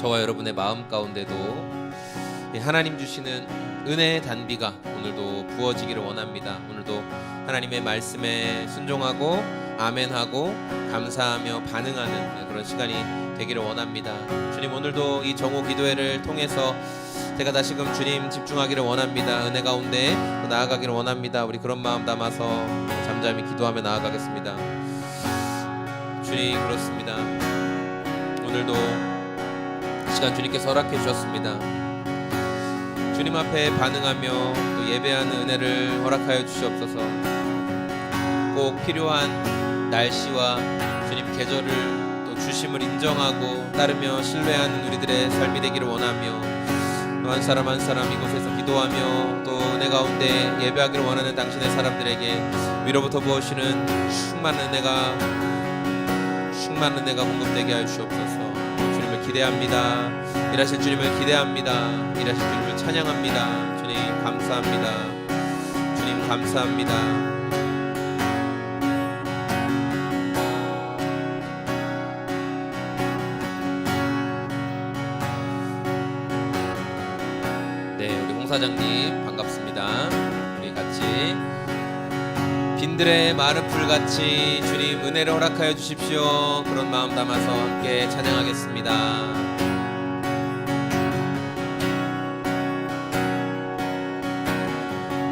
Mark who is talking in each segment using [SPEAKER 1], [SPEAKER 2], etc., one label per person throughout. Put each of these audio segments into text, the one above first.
[SPEAKER 1] 저와 여러분의 마음 가운데도 하나님 주시는 은혜의 단비가 오늘도 부어지기를 원합니다. 오늘도 하나님의 말씀에 순종하고 아멘하고 감사하며 반응하는 그런 시간이 되기를 원합니다. 주님, 오늘도 이 정오 기도회를 통해서 제가 다시금 주님 집중하기를 원합니다. 은혜 가운데 나아가기를 원합니다. 우리 그런 마음 담아서 잠잠히 기도하며 나아가겠습니다. 주님, 그렇습니다. 오늘도 시간 주님께서 허락해 주셨습니다. 주님 앞에 반응하며 또 예배하는 은혜를 허락하여 주시옵소서. 꼭 필요한 날씨와 주님 계절을 또 주심을 인정하고 따르며 신뢰하는 우리들의 삶이 되기를 원하며, 한 사람 한 사람 이곳에서 기도하며 또 은혜 가운데 예배하기를 원하는 당신의 사람들에게 위로부터 부어주시는 충만한 은혜가 공급되게 하여 주옵소서. 주님을 기대합니다. 일하실 주님을 기대합니다. 일하실 주님을 찬양합니다. 주님 감사합니다. 주님 감사합니다. 사장님 반갑습니다. 우리 같이 빈들의 마른 풀같이 주님 은혜를 허락하여 주십시오. 그런 마음 담아서 함께 찬양하겠습니다.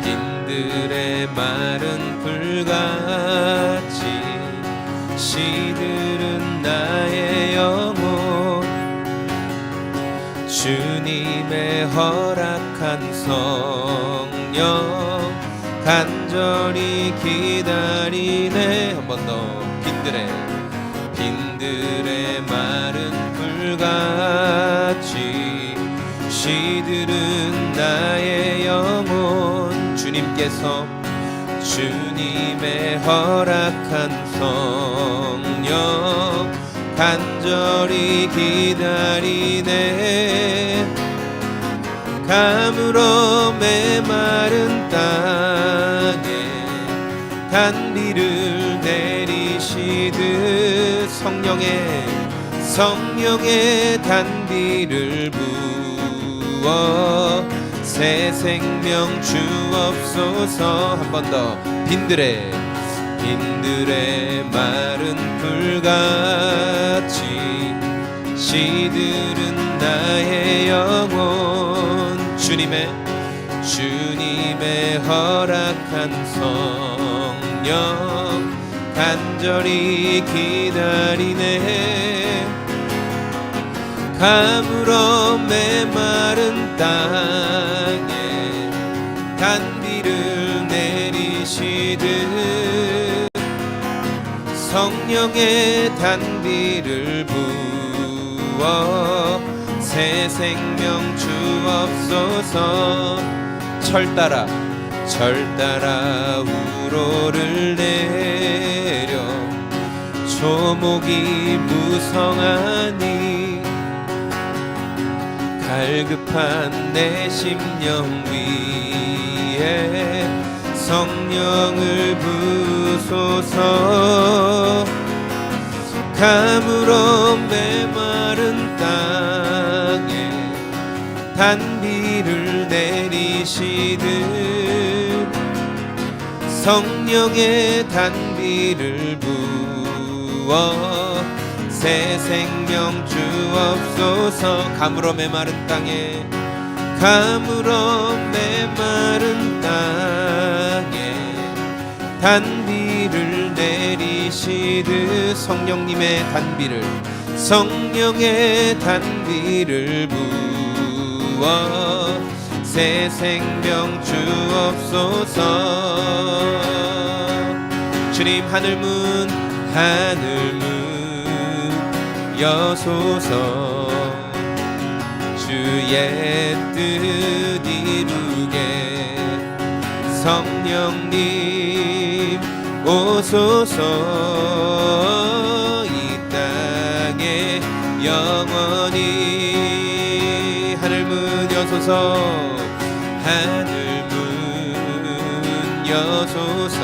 [SPEAKER 1] 빈들의 마른 풀같이 시들은 나의 영혼, 주님의 허락한 성령 간절히 기다리네. 한 번 더. 빈들의 마른 풀같이 시들은 나의 영혼, 주님의 허락한 성령 간절히 기다리네. 감으로 메마른 땅에 단비를 내리시듯 성령의 단비를 부어 새 생명 주옵소서. 한 번 더. 빈들의 마른 풀같이 시들은 나의 영혼, 주님의 허락한 성령 간절히 기다리네. 감으로 메마른 땅에 단비를 내리시듯 성령의 단비를 부어 새 생명 주옵소서. 철 따라 우로를 내려 조목이 무성하니 갈급한 내 심령 위에 성령을 부소서. 감으로 메마른 땅에 단비를 내리시듯 성령의 단비를 부어 새 생명 주옵소서. 감으로 메마른 땅에 단비를 내리시듯 성령의 단비를 부어 새 생명 주옵소서. 주님, 하늘 문 여소서. 주의 뜻 이루게 성령님 오소서. 이 땅에 영원히 하늘문 여소서. 하늘문 여소서.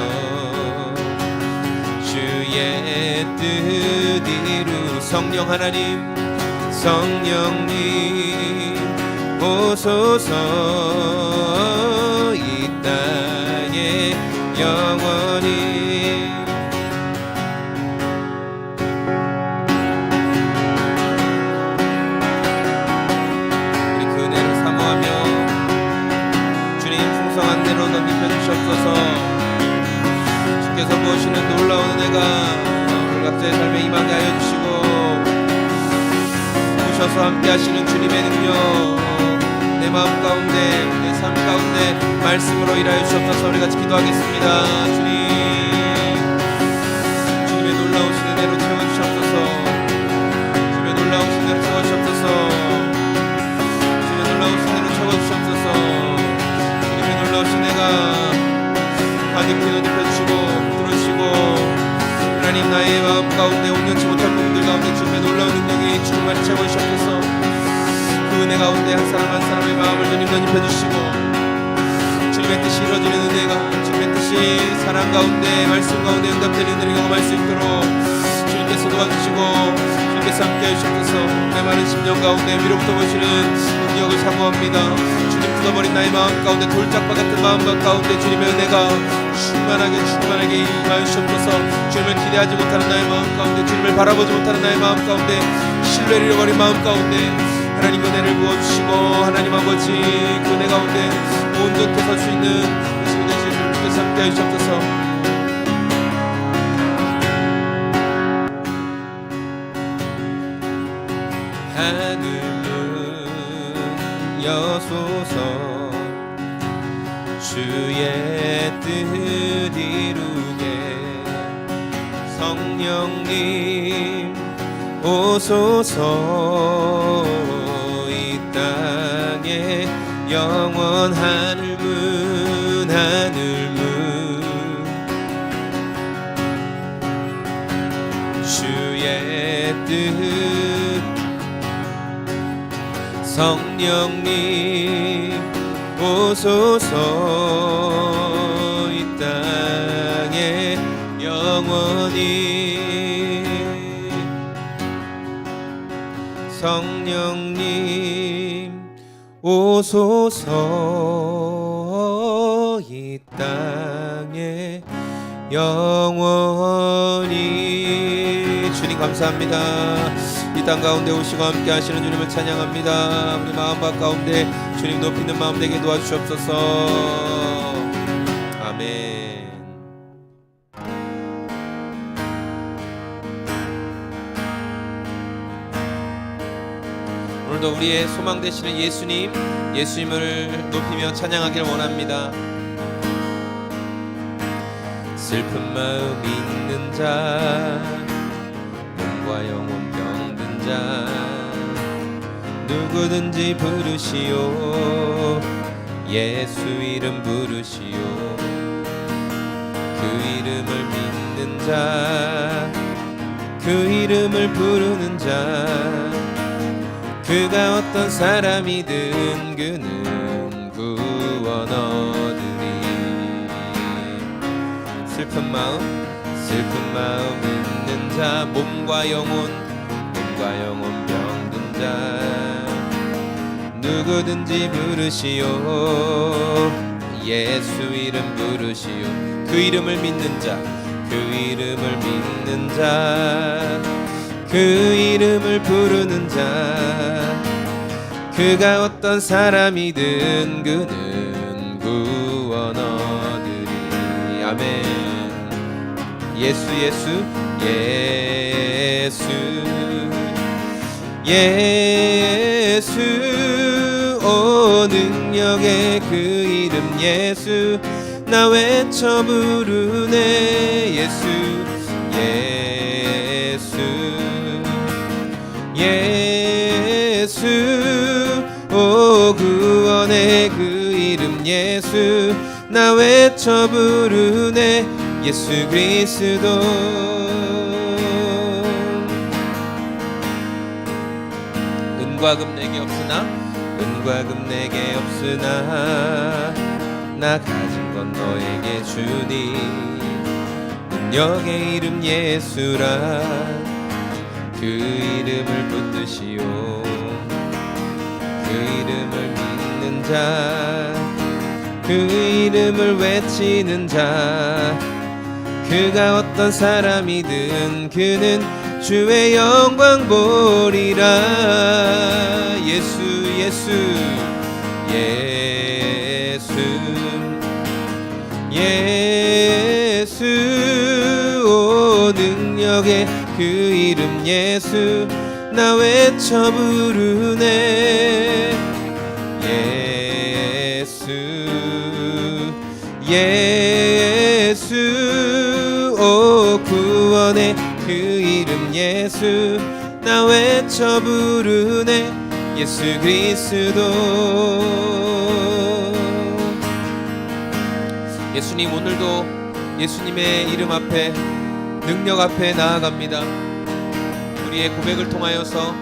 [SPEAKER 1] 주의 뜻 이루 성령 하나님 성령님 오소서 이 땅에 영원히 우리 그 은혜를 사모하며 주님 풍성한 은혜로 덧입혀 주시옵소서. 주께서 부으시는 놀라운 은혜가 각자의 삶에 임하게 하여 주시고 부셔서 함께 하시는 주님의 능력 내 마음 가운데 내 삶 가운데 말씀으로 일하여 주옵소서. 우리 같이 기도하겠습니다. 주님의 놀라우신 은혜로 채워주시옵소서. 주님의 놀라우신 은혜로 채워주시옵소서. 주님의 놀라우신 은혜로 채워주시옵소서. 주님의 놀라우신 은혜가 가득히 덧입혀주시고 들어주시고 하나님 나의 마음 가운데 온전치 못할 부분들 가운데 주님의 놀라운 능력이 주님만을 채워주시옵소서. 그 은혜 가운데 한 사람 한 사람의 마음을 주님 덧입혀주시고 주님의 뜻이 이루어지는 은혜가 주님의 뜻이 사랑 가운데 말씀 가운데 응답되는 은혜를 경험할 수 있도록 주님께서 도와주시고 주님께서 함께 해주셔서 내 많은 심령 가운데 위로부터 보시는 능력을 사모합니다. 주님 굳어버린 나의 마음 가운데 돌짝과 같은 마음 가운데 주님의 은혜가 충만하게 임하여 주옵소서. 주님을 기대하지 못하는 나의 마음 가운데 주님을 바라보지 못하는 나의 마음 가운데 신뢰를 잃어버린 마음 가운데 하나님 은혜를 부어주시고 하나님 아버지 그 은혜 가운데 온전히 설 수 있는 주님 되신 주님께서 함께 해주옵소서. 하늘문 여소서 주의 뜻 이루게 성령님 오소서 이 땅에 영원 하늘문 주의 뜻 성령님 오소서 이 땅에 영원히 성령님 오소서 이 땅에 영원히. 주님 감사합니다. 이 땅 가운데 오시고 함께 하시는 주님을 찬양합니다. 우리 마음 가운데 주님 높이는 마음 되게 도와주시옵소서. 아멘. 오늘도 우리의 소망 되시는 예수님을 높이며 찬양하길 원합니다. 슬픈 마음 있는 자 몸과 영혼 병든 자 누구든지 부르시오. 예수 이름 부르시오. 그 이름을 믿는 자 그 이름을 부르는 자 그가 어떤 사람이든 그는 구원 얻으리. 슬픈 마음 있는 자 몸과 영혼 병든 자 누구든지 부르시오. 예수 이름 부르시오. 그 이름을 믿는 자 그 이름을 믿는 자 그 이름을 부르는 자 그가 어떤 사람이든 그는 구원 얻으리. 아멘. 예수 오 능력의 그 이름 예수 나 외쳐 부르네. 예수 오 구원의 그 이름 예수 나 외쳐 부르네. 예수 그리스도 은과 금 내게 없으나 나 가진 건 너에게 주니 능력의 이름 예수라 그 이름을 붙드시오. 그 이름을 믿는 자, 그 이름을 외치는 자, 그가 어떤 사람이든 그는 주의 영광 보리라. 예수 예수 예수 예수, 오 능력의 그 이름 예수, 나 외쳐 부르네. 예수 예수, 오 구원의 그 이름 예수, 나 외쳐 부르네. 예수 그리스도. 예수님, 오늘도 예수님의 이름 앞에, 능력 앞에 나아갑니다. 우리의 고백을 통하여서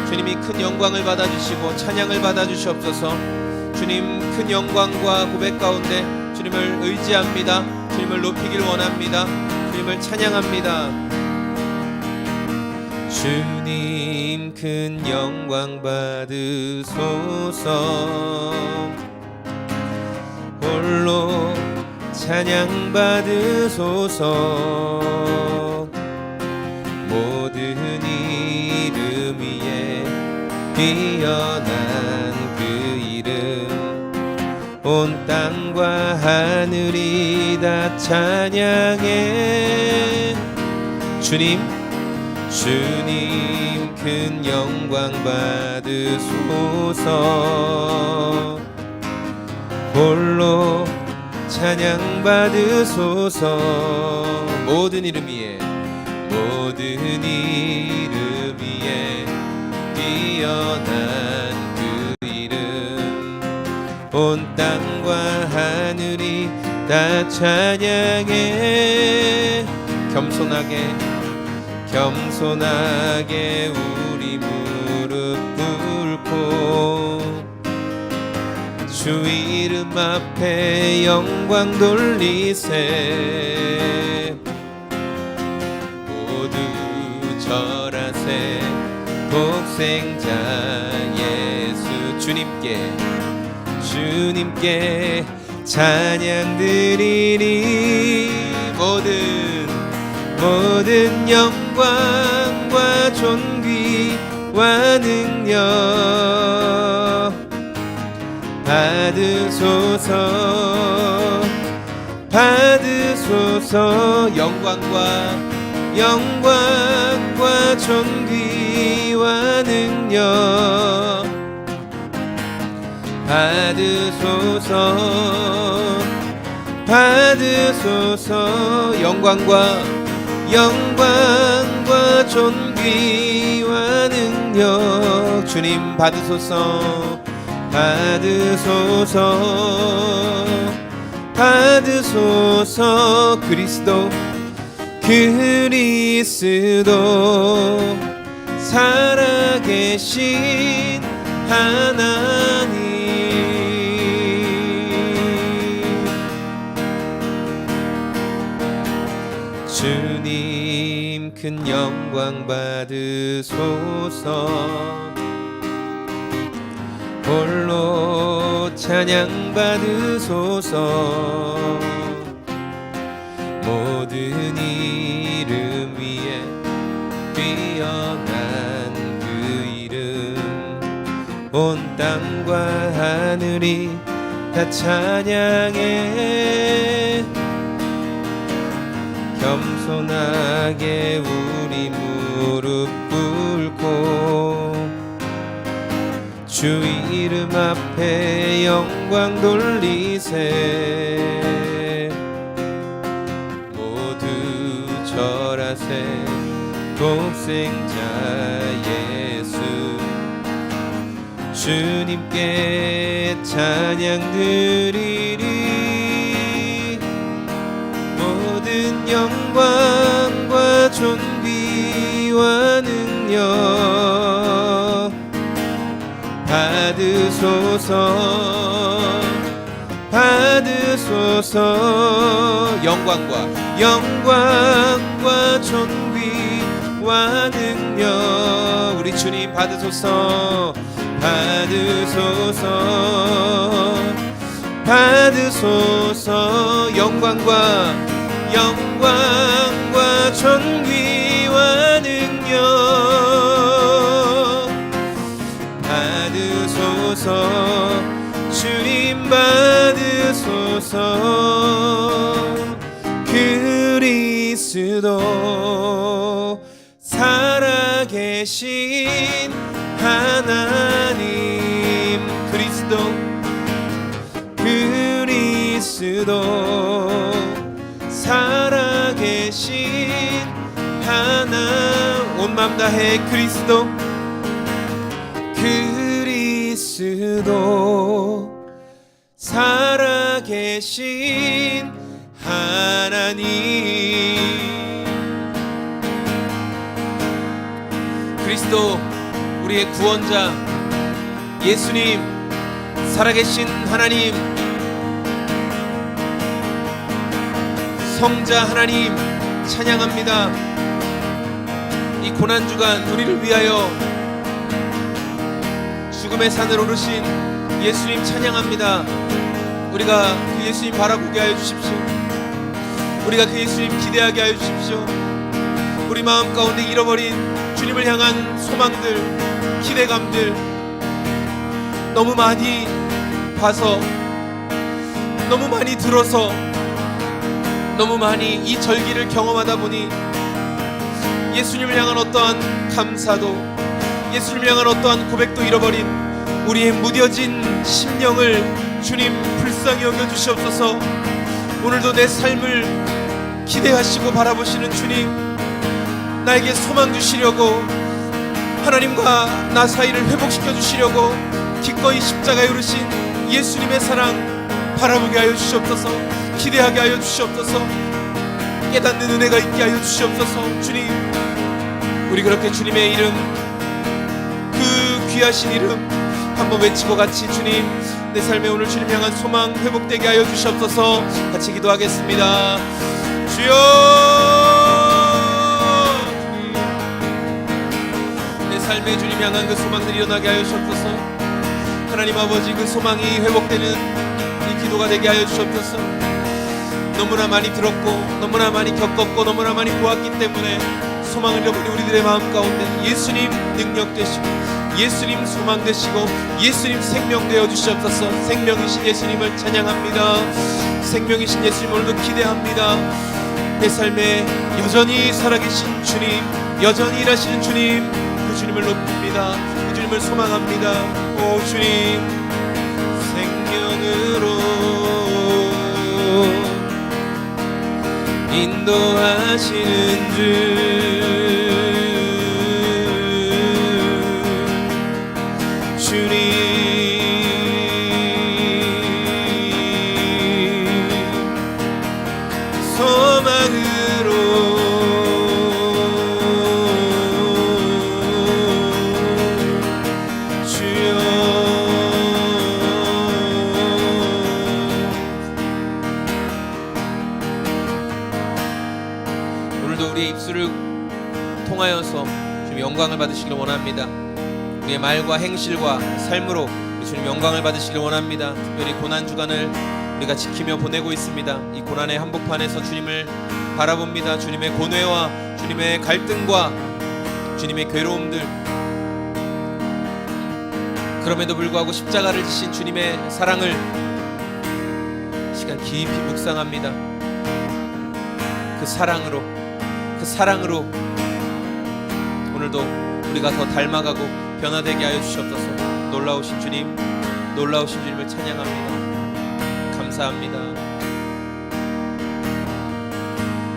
[SPEAKER 1] 주님이 큰 영광을 받아주시고 찬양을 받아주시옵소서. 주님, 큰 영광과 고백 가운데 주님을 의지합니다. 주님을 높이길 원합니다. 주님을 찬양합니다. 주님 큰 영광 받으소서. 홀로 찬양 받으소서. 모든 이름 위에 뛰어난 그 이름, 온 땅과 하늘이 다 찬양해. 주님, 주님 큰 영광 받으소서. 홀로 찬양 받으소서. 모든 이름 위에, 모든 이름 위에 뛰어난 그 이름, 온 땅과 하늘이 다 찬양해. 겸손하게 겸손하게 우리 무릎 꿇고 주 이름 앞에 영광 돌리세. 모두 절하세. 독생자 예수 주님께, 주님께 찬양 드리리. 모든 영광과 존귀와 능력 받으소서. 받으소서. 영광과 존귀와 능력 받으소서. 받으소서. 영광과 존귀와 능력 주님 받으소서. 받으소서. 받으소서. 그리스도 살아계신 하나님, 주님 큰 영광 받으소서. 홀로 찬양 받으소서. 모든 이름 위에 뛰어난 그 이름, 온 땅과 하늘이 다 찬양해. 겸손하게 우리 무릎 꿇고 주 이름 앞에 영광 돌리세. 모두 절하세. 독생자 예수 주님께 찬양 드리리. 모든 영광과 존귀와 능력 받으소서. 받으소서. 영광과 존귀와 위와 능력 우리 주님 받으소서 받으소서 받으소서 영광과 존귀와 능력 받으소서 주님 받으소서 그리스도 살아계신 하나님 그리스도 살아계신 하나 온 맘 다해 그리스도 살아계신 하나님 그리스도 우리의 구원자 예수님 살아계신 하나님 성자 하나님 찬양합니다. 이 고난주간 우리를 위하여 죽음의 산을 오르신 예수님 찬양합니다. 우리가 그 예수님 바라보게 하여 주십시오. 우리가 그 예수님 기대하게 하여 주십시오. 우리 마음 가운데 잃어버린 주님을 향한 소망들 기대감들 너무 많이 봐서 너무 많이 들어서 너무 많이 이 절기를 경험하다 보니 예수님을 향한 어떠한 감사도 예수님을 향한 어떠한 고백도 잃어버린 우리의 무뎌진 심령을 주님 불쌍히 여겨주시옵소서. 오늘도 내 삶을 기대하시고 바라보시는 주님 나에게 소망 주시려고 하나님과 나 사이를 회복시켜 주시려고 기꺼이 십자가에 오르신 예수님의 사랑 바라보게 하여 주시옵소서. 기대하게 하여 주시옵소서. 깨닫는 은혜가 있게 하여 주시옵소서. 주님 우리 그렇게 주님의 이름 그 귀하신 이름 한번 외치고 같이 주님 내 삶에 오늘 주님 향한 소망 회복되게 하여 주시옵소서. 같이 기도하겠습니다. 주여 주님 내 삶에 주님 향한 그 소망들이 일어나게 하여 주시옵소서. 하나님 아버지 그 소망이 회복되는 이 기도가 되게 하여 주시옵소서. 너무나 많이 들었고 너무나 많이 겪었고 너무나 많이 보았기 때문에 소망을 잃어버린 우리들의 마음 가운데 예수님 능력 되시고 예수님 소망 되시고 예수님 생명 되어 주시옵소서. 생명이신 예수님을 찬양합니다. 생명이신 예수님 오늘도 기대합니다. 내 삶에 여전히 살아계신 주님 여전히 일하시는 주님 그 주님을 높입니다. 그 주님을 소망합니다. 오 주님 생명으로 인도하시는 주님 소망으로 주여 오늘도 우리의 입술을 통하여서 주님 영광을 받으시기를 원합니다. 우리의 말과 행실과 삶으로 우리 주님 영광을 받으시기를 원합니다. 특별히 고난주간을 우리가 지키며 보내고 있습니다. 이 고난의 한복판에서 주님을 바라봅니다. 주님의 고뇌와 주님의 갈등과 주님의 괴로움들 그럼에도 불구하고 십자가를 지신 주님의 사랑을 시간 깊이 묵상합니다. 그 사랑으로 오늘도 우리가 더 닮아가고 변화되게 하여 주시옵소서. 놀라우신 주님을 찬양합니다. 감사합니다.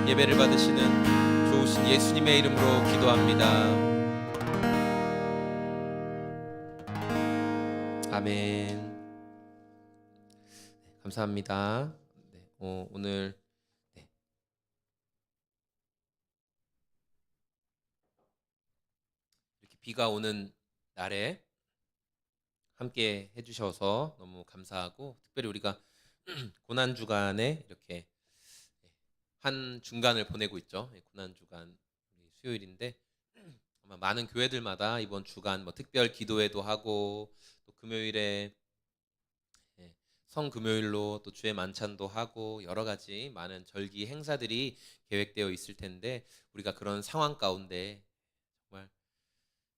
[SPEAKER 1] 예배를 받으시는 좋으신 예수님의 이름으로 기도합니다. 아멘. 감사합니다. 오늘 이렇게 비가 오는 날에 함께 해주셔서 너무 감사하고 특별히 우리가 고난주간에 이렇게 한 중간을 보내고 있죠. 고난주간 수요일인데 아마 많은 교회들마다 이번 주간 뭐 특별 기도회도 하고 또 금요일에 예, 성금요일로 또 주의 만찬도 하고 여러 가지 많은 절기 행사들이 계획되어 있을 텐데 우리가 그런 상황 가운데 정말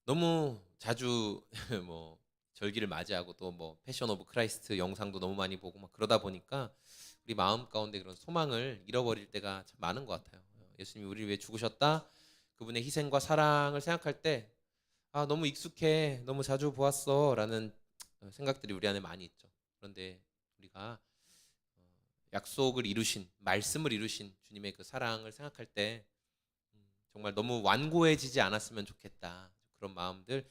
[SPEAKER 1] 너무 자주 뭐 절기를 맞이하고 또 뭐 패션 오브 크라이스트 영상도 너무 많이 보고 막 그러다 보니까 우리 마음 가운데 그런 소망을 잃어버릴 때가 참 많은 것 같아요. 예수님이 우리를 위해 죽으셨다. 그분의 희생과 사랑을 생각할 때 아, 너무 익숙해. 너무 자주 보았어라는 생각들이 우리 안에 많이 있죠. 그런데 우리가 약속을 이루신 말씀을 이루신 주님의 그 사랑을 생각할 때 정말 너무 완고해지지 않았으면 좋겠다. 그런 마음들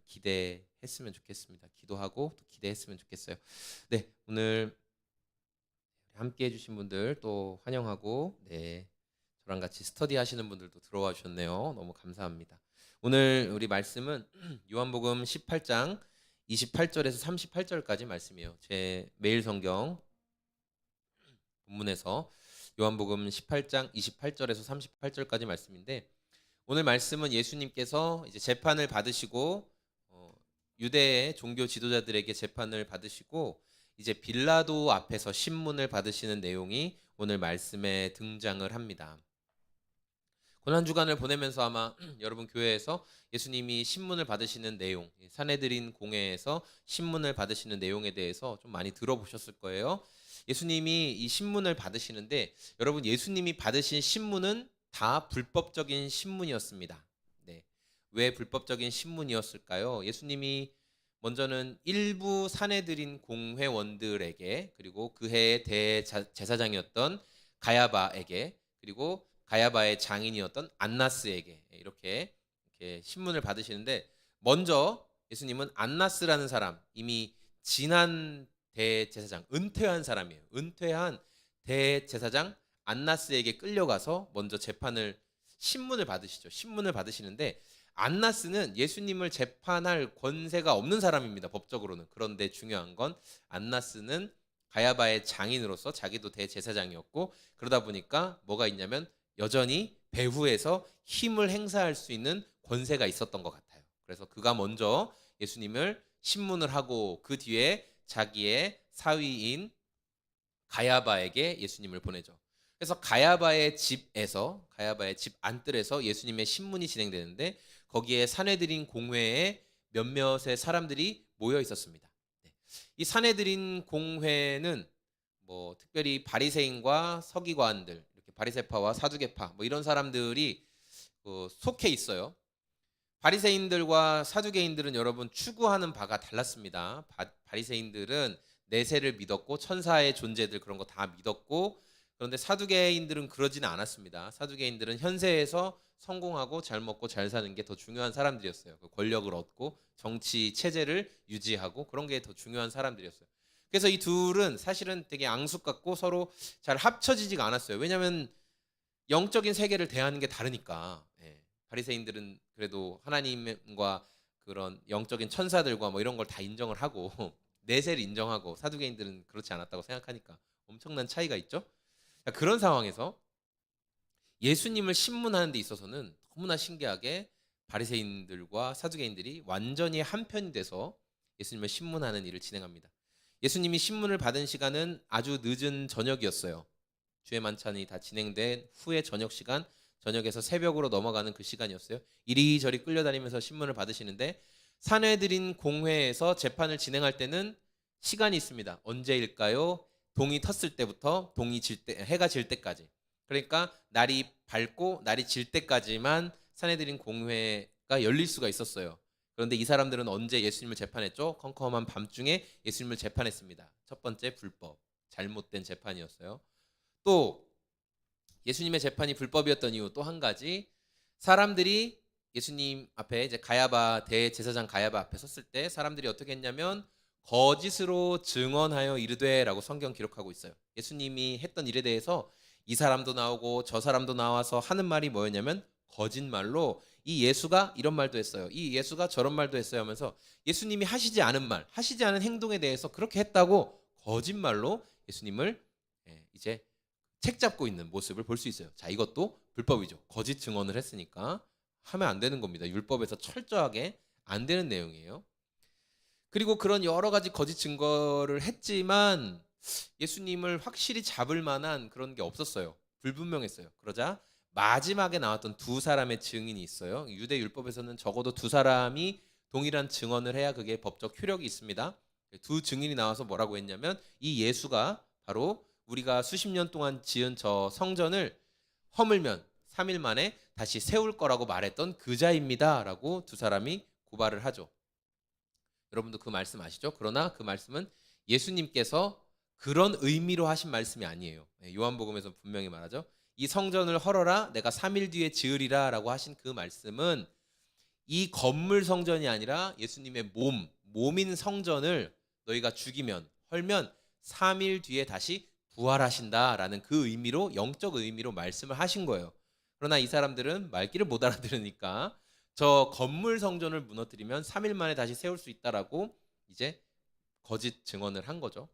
[SPEAKER 1] 기대했으면 좋겠습니다. 기도하고 또 기대했으면 좋겠어요. 네, 오늘 함께 해주신 분들 또 환영하고 네, 저랑 같이 스터디 하시는 분들도 들어와 주셨네요. 너무 감사합니다. 오늘 우리 말씀은 요한복음 18장 28절에서 38절까지 말씀이에요. 제 매일 성경 본문에서 요한복음 18장 28절에서 38절까지 말씀인데 오늘 말씀은 예수님께서 이제 재판을 받으시고 유대의 종교 지도자들에게 재판을 받으시고 이제 빌라도 앞에서 신문을 받으시는 내용이 오늘 말씀에 등장을 합니다. 고난 주간을 보내면서 아마 여러분 교회에서 예수님이 신문을 받으시는 내용, 산헤드린 공회에서 신문을 받으시는 내용에 대해서 좀 많이 들어보셨을 거예요. 예수님이 이 신문을 받으시는데 여러분 예수님이 받으신 신문은 다 불법적인 신문이었습니다. 네. 왜 불법적인 신문이었을까요? 예수님이 먼저는 일부 산헤드린 공회원들에게 그리고 그 해의 대제사장이었던 가야바에게 그리고 가야바의 장인이었던 안나스에게 이렇게 신문을 받으시는데 먼저 예수님은 안나스라는 사람 이미 지난 대제사장 은퇴한 사람이에요. 은퇴한 대제사장 안나스에게 끌려가서 먼저 신문을 받으시죠. 신문을 받으시는데 안나스는 예수님을 재판할 권세가 없는 사람입니다. 법적으로는. 그런데 중요한 건 안나스는 가야바의 장인으로서 자기도 대제사장이었고 그러다 보니까 뭐가 있냐면 여전히 배후에서 힘을 행사할 수 있는 권세가 있었던 것 같아요. 그래서 그가 먼저 예수님을 신문을 하고 그 뒤에 자기의 사위인 가야바에게 예수님을 보내죠. 그래서 가야바의 집 안뜰에서 예수님의 신문이 진행되는데 거기에 산헤드린 공회에 몇몇의 사람들이 모여 있었습니다. 이 산헤드린 공회는 뭐 특별히 바리새인과 서기관들, 이렇게 바리새파와 사두개파 뭐 이런 사람들이 속해 있어요. 바리새인들과 사두개인들은 여러분 추구하는 바가 달랐습니다. 바리새인들은 내세를 믿었고 천사의 존재들 그런 거 다 믿었고 그런데 사두개인들은 그러지는 않았습니다. 사두개인들은 현세에서 성공하고 잘 먹고 잘 사는 게 더 중요한 사람들이었어요. 그 권력을 얻고 정치 체제를 유지하고 그런 게 더 중요한 사람들이었어요. 그래서 이 둘은 사실은 되게 앙숙 같고 서로 잘 합쳐지지가 않았어요. 왜냐하면 영적인 세계를 대하는 게 다르니까. 예. 바리새인들은 그래도 하나님과 그런 영적인 천사들과 뭐 이런 걸 다 인정을 하고 내세를 인정하고 사두개인들은 그렇지 않았다고 생각하니까 엄청난 차이가 있죠. 그런 상황에서 예수님을 신문하는 데 있어서는 너무나 신기하게 바리새인들과 사두개인들이 완전히 한편이 돼서 예수님을 신문하는 일을 진행합니다. 예수님이 신문을 받은 시간은 아주 늦은 저녁이었어요. 주의 만찬이 다 진행된 후의 저녁 시간, 저녁에서 새벽으로 넘어가는 그 시간이었어요. 이리저리 끌려다니면서 신문을 받으시는데 산헤드린 공회에서 재판을 진행할 때는 시간이 있습니다. 언제일까요? 동이 텄을 때부터 해가 질 때까지. 그러니까 날이 밝고 날이 질 때까지만 산헤드린 공회가 열릴 수가 있었어요. 그런데 이 사람들은 언제 예수님을 재판했죠? 컴컴한 밤중에 예수님을 재판했습니다. 첫 번째 불법, 잘못된 재판이었어요. 또 예수님의 재판이 불법이었던 이유 또 한 가지 사람들이 예수님 앞에 이제 대제사장 가야바 앞에 섰을 때 사람들이 어떻게 했냐면 거짓으로 증언하여 이르되라고 성경 기록하고 있어요. 예수님이 했던 일에 대해서 이 사람도 나오고 저 사람도 나와서 하는 말이 뭐였냐면 거짓말로 이 예수가 이런 말도 했어요. 이 예수가 저런 말도 했어요 하면서 예수님이 하시지 않은 말, 하시지 않은 행동에 대해서 그렇게 했다고 거짓말로 예수님을 이제 책 잡고 있는 모습을 볼 수 있어요. 자, 이것도 불법이죠. 거짓 증언을 했으니까 하면 안 되는 겁니다. 율법에서 철저하게 안 되는 내용이에요. 그리고 그런 여러 가지 거짓 증거를 했지만 예수님을 확실히 잡을 만한 그런 게 없었어요. 불분명했어요. 그러자 마지막에 나왔던 두 사람의 증인이 있어요. 유대 율법에서는 적어도 두 사람이 동일한 증언을 해야 그게 법적 효력이 있습니다. 두 증인이 나와서 뭐라고 했냐면 이 예수가 바로 우리가 수십 년 동안 지은 저 성전을 허물면 3일 만에 다시 세울 거라고 말했던 그자입니다 라고 두 사람이 고발을 하죠. 여러분도 그 말씀 아시죠? 그러나 그 말씀은 예수님께서 그런 의미로 하신 말씀이 아니에요. 요한복음에서 분명히 말하죠. 이 성전을 헐어라 내가 3일 뒤에 지으리라 라고 하신 그 말씀은 이 건물 성전이 아니라 예수님의 몸인 성전을 너희가 죽이면 헐면 3일 뒤에 다시 부활하신다라는 그 의미로, 영적 의미로 말씀을 하신 거예요. 그러나 이 사람들은 말귀를 못 알아들으니까 저 건물 성전을 무너뜨리면 3일 만에 다시 세울 수 있다라고 이제 거짓 증언을 한 거죠.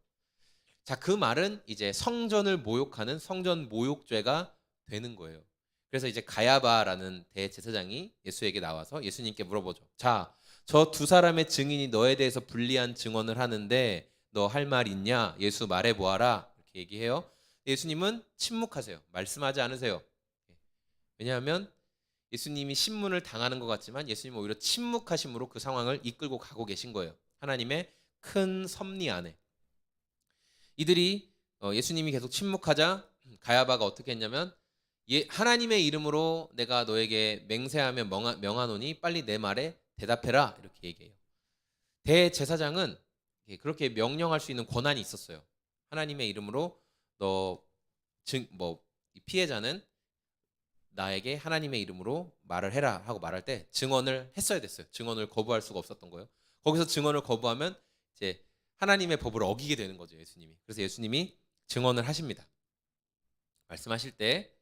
[SPEAKER 1] 자, 그 말은 이제 성전을 모욕하는 성전 모욕죄가 되는 거예요. 그래서 이제 가야바라는 대제사장이 예수에게 나와서 예수님께 물어보죠. 자, 저 두 사람의 증인이 너에 대해서 불리한 증언을 하는데 너 할 말 있냐? 예수 말해 보아라. 이렇게 얘기해요. 예수님은 침묵하세요. 말씀하지 않으세요. 왜냐하면 예수님이 신문을 당하는 것 같지만 예수님은 오히려 침묵하심으로 그 상황을 이끌고 가고 계신 거예요. 하나님의 큰 섭리 안에. 이들이 예수님이 계속 침묵하자 가야바가 어떻게 했냐면 하나님의 이름으로 내가 너에게 맹세하며 명하노니 빨리 내 말에 대답해라 이렇게 얘기해요. 대제사장은 그렇게 명령할 수 있는 권한이 있었어요. 하나님의 이름으로 피해자는 나에게 하나님의 이름으로 말을 해라 하고 말할 때 증언을 했어야 됐어요. 증언을 거부할 수가 없었던 거예요. 거기서 증언을 거부하면 이제 하나님의 법을 어기게 되는 거죠, 예수님이. 그래서 예수님이 증언을 하십니다. 말씀하실 때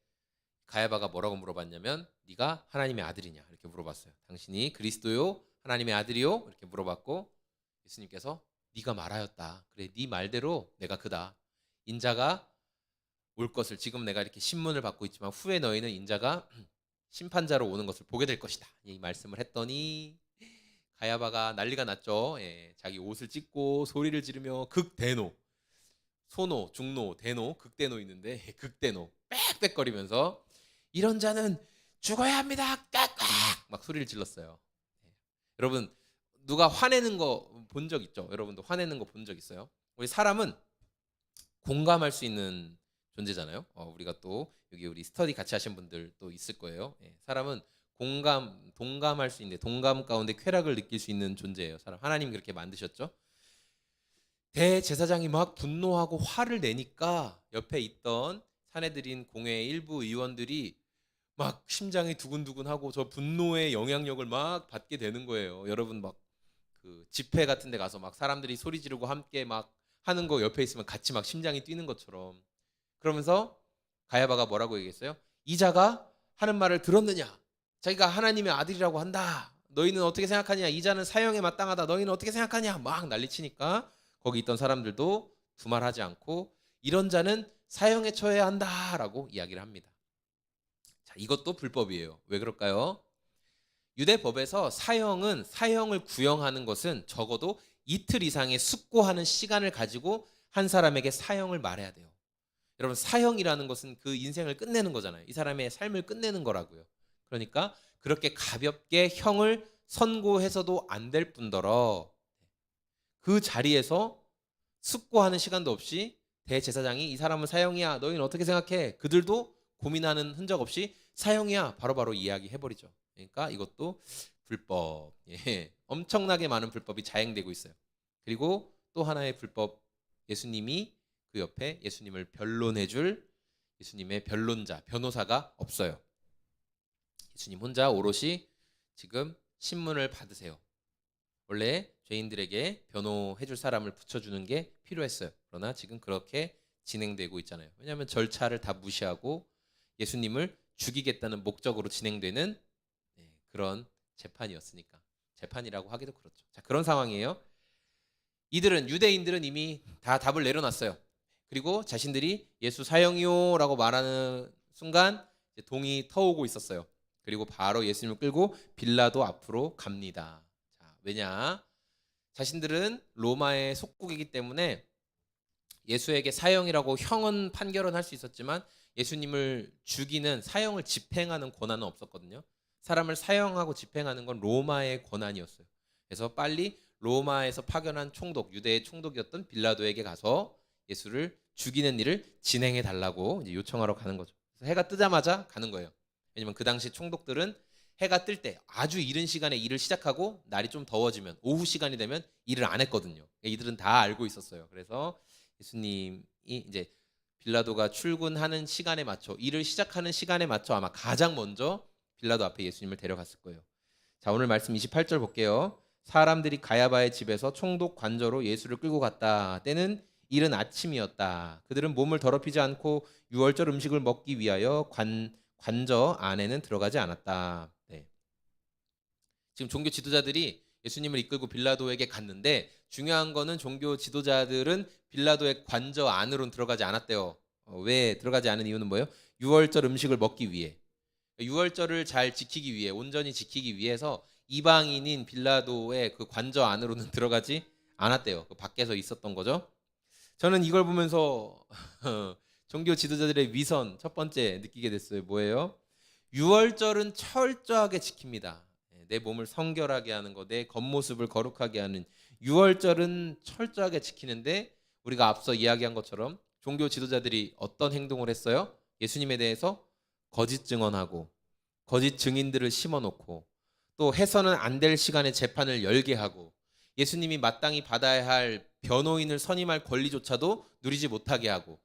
[SPEAKER 1] 가야바가 뭐라고 물어봤냐면 네가 하나님의 아들이냐 이렇게 물어봤어요. 당신이 그리스도요 하나님의 아들이요 이렇게 물어봤고 예수님께서 네가 말하였다. 그래 네 말대로 내가 그다. 인자가 올 것을 지금 내가 이렇게 신문을 받고 있지만 후에 너희는 인자가 심판자로 오는 것을 보게 될 것이다. 이 말씀을 했더니 가야바가 난리가 났죠. 자기 옷을 찢고 소리를 지르며 극대노, 소노, 중노, 대노, 극대노 있는데 극대노 빽빽거리면서 이런 자는 죽어야 합니다. 깍깍 막 소리를 질렀어요. 여러분 누가 화내는 거 본 적 있죠? 여러분도 화내는 거 본 적 있어요? 우리 사람은 공감할 수 있는 존재잖아요. 우리가 또 여기 우리 스터디 같이 하신 분들 또 있을 거예요. 사람은 동감할 수 있는데 동감 가운데 쾌락을 느낄 수 있는 존재예요. 사람 하나님이 그렇게 만드셨죠. 대제사장이 막 분노하고 화를 내니까 옆에 있던 사내들인 공회의 일부 의원들이 막 심장이 두근두근하고 저 분노의 영향력을 막 받게 되는 거예요. 여러분 막 그 집회 같은 데 가서 막 사람들이 소리 지르고 함께 막 하는 거 옆에 있으면 같이 막 심장이 뛰는 것처럼. 그러면서 가야바가 뭐라고 얘기했어요? 이 자가 하는 말을 들었느냐? 자기가 하나님의 아들이라고 한다. 너희는 어떻게 생각하냐? 이 자는 사형에 마땅하다. 너희는 어떻게 생각하냐? 막 난리치니까 거기 있던 사람들도 두말하지 않고 이런 자는 사형에 처해야 한다라고 이야기를 합니다. 자, 이것도 불법이에요. 왜 그럴까요? 유대법에서 사형을 구형하는 것은 적어도 이틀 이상의 숙고하는 시간을 가지고 한 사람에게 사형을 말해야 돼요. 여러분 사형이라는 것은 그 인생을 끝내는 거잖아요. 이 사람의 삶을 끝내는 거라고요. 그러니까 그렇게 가볍게 형을 선고해서도 안 될 뿐더러 그 자리에서 숙고하는 시간도 없이 대제사장이 이 사람은 사형이야. 너희는 어떻게 생각해? 그들도 고민하는 흔적 없이 사형이야. 바로바로 이야기해버리죠. 그러니까 이것도 불법. 엄청나게 많은 불법이 자행되고 있어요. 그리고 또 하나의 불법, 예수님이 그 옆에 예수님을 변론해줄 예수님의 변론자, 변호사가 없어요. 예수님 혼자 오롯이 지금 신문을 받으세요. 원래 죄인들에게 변호해줄 사람을 붙여주는 게 필요했어요. 그러나 지금 그렇게 진행되고 있잖아요. 왜냐하면 절차를 다 무시하고 예수님을 죽이겠다는 목적으로 진행되는 그런 재판이었으니까. 재판이라고 하기도 그렇죠. 자, 그런 상황이에요. 유대인들은 이미 다 답을 내려놨어요. 그리고 자신들이 예수 사형이요 라고 말하는 순간 동이 터오고 있었어요. 그리고 바로 예수님을 끌고 빌라도 앞으로 갑니다. 자, 왜냐? 자신들은 로마의 속국이기 때문에 예수에게 사형이라고 형은 판결은 할 수 있었지만 예수님을 죽이는 사형을 집행하는 권한은 없었거든요. 사람을 사형하고 집행하는 건 로마의 권한이었어요. 그래서 빨리 로마에서 파견한 총독, 유대의 총독이었던 빌라도에게 가서 예수를 죽이는 일을 진행해 달라고 이제 요청하러 가는 거죠. 그래서 해가 뜨자마자 가는 거예요. 왜냐면 그 당시 총독들은 해가 뜰 때 아주 이른 시간에 일을 시작하고 날이 좀 더워지면 오후 시간이 되면 일을 안 했거든요. 이들은 다 알고 있었어요. 그래서 예수님이 이제 빌라도가 출근하는 시간에 맞춰 일을 시작하는 시간에 맞춰 아마 가장 먼저 빌라도 앞에 예수님을 데려갔을 거예요. 자, 오늘 말씀 28절 볼게요. 사람들이 가야바의 집에서 총독 관저로 예수를 끌고 갔다. 때는 이른 아침이었다. 그들은 몸을 더럽히지 않고 유월절 음식을 먹기 위하여 관저 안에는 들어가지 않았다. 네. 지금 종교 지도자들이 예수님을 이끌고 빌라도에게 갔는데 중요한 거는 종교 지도자들은 빌라도의 관저 안으로는 들어가지 않았대요. 왜 들어가지 않은 이유는 뭐예요? 유월절 음식을 먹기 위해. 유월절을 잘 지키기 위해, 온전히 지키기 위해서 이방인인 빌라도의 그 관저 안으로는 들어가지 않았대요. 그 밖에서 있었던 거죠. 저는 이걸 보면서 종교 지도자들의 위선 첫 번째 느끼게 됐어요. 뭐예요? 유월절은 철저하게 지킵니다. 내 몸을 성결하게 하는 거, 내 겉모습을 거룩하게 하는 유월절은 철저하게 지키는데 우리가 앞서 이야기한 것처럼 종교 지도자들이 어떤 행동을 했어요? 예수님에 대해서 거짓 증언하고 거짓 증인들을 심어놓고 또 해서는 안 될 시간에 재판을 열게 하고 예수님이 마땅히 받아야 할 변호인을 선임할 권리조차도 누리지 못하게 하고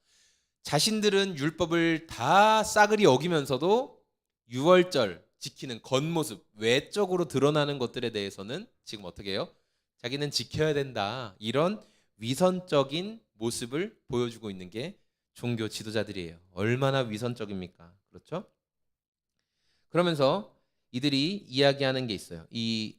[SPEAKER 1] 자신들은 율법을 다 싸그리 어기면서도 유월절 지키는 겉모습, 외적으로 드러나는 것들에 대해서는 지금 어떻게 해요? 자기는 지켜야 된다. 이런 위선적인 모습을 보여주고 있는 게 종교 지도자들이에요. 얼마나 위선적입니까? 그렇죠? 그러면서 이들이 이야기하는 게 있어요. 이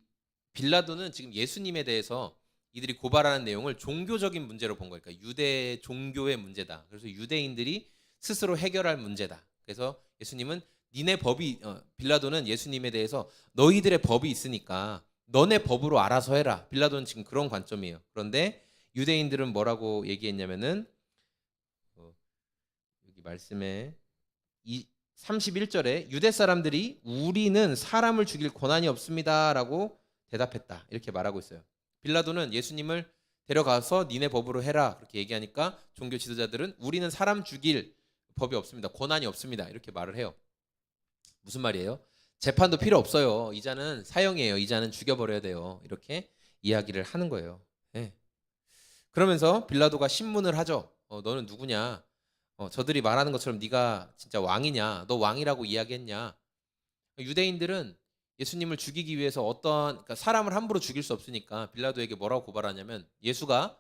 [SPEAKER 1] 빌라도는 지금 예수님에 대해서 이들이 고발하는 내용을 종교적인 문제로 본 거예요. 그러니까 유대 종교의 문제다. 그래서 유대인들이 스스로 해결할 문제다. 그래서 예수님은 니네 법이 빌라도는 예수님에 대해서 너희들의 법이 있으니까 너네 법으로 알아서 해라. 빌라도는 지금 그런 관점이에요. 그런데 유대인들은 뭐라고 얘기했냐면은 여기 말씀에 31절에 유대 사람들이 우리는 사람을 죽일 권한이 없습니다라고 대답했다. 이렇게 말하고 있어요. 빌라도는 예수님을 데려가서 니네 법으로 해라 그렇게 얘기하니까 종교 지도자들은 우리는 사람 죽일 법이 없습니다. 권한이 없습니다. 이렇게 말을 해요. 무슨 말이에요? 재판도 필요 없어요. 이자는 사형이에요. 이자는 죽여버려야 돼요. 이렇게 이야기를 하는 거예요. 네. 그러면서 빌라도가 신문을 하죠. 너는 누구냐? 저들이 말하는 것처럼 네가 진짜 왕이냐? 너 왕이라고 이야기했냐? 유대인들은 예수님을 죽이기 위해서 그러니까 사람을 함부로 죽일 수 없으니까 빌라도에게 뭐라고 고발하냐면 예수가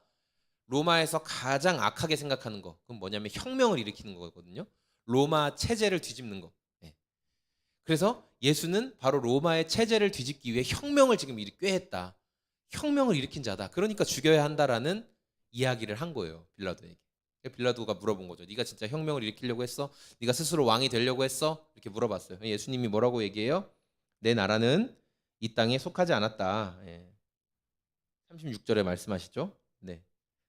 [SPEAKER 1] 로마에서 가장 악하게 생각하는 거 그건 뭐냐면 혁명을 일으키는 거거든요. 로마 체제를 뒤집는 거. 네. 그래서 예수는 바로 로마의 체제를 뒤집기 위해 혁명을 지금 꾀했다. 혁명을 일으킨 자다. 그러니까 죽여야 한다라는 이야기를 한 거예요. 빌라도에게. 빌라도가 물어본 거죠. 네가 진짜 혁명을 일으키려고 했어? 네가 스스로 왕이 되려고 했어? 이렇게 물어봤어요. 예수님이 뭐라고 얘기해요? 내 나라는 이 땅에 속하지 않았다. 36절에 말씀하시죠. 네.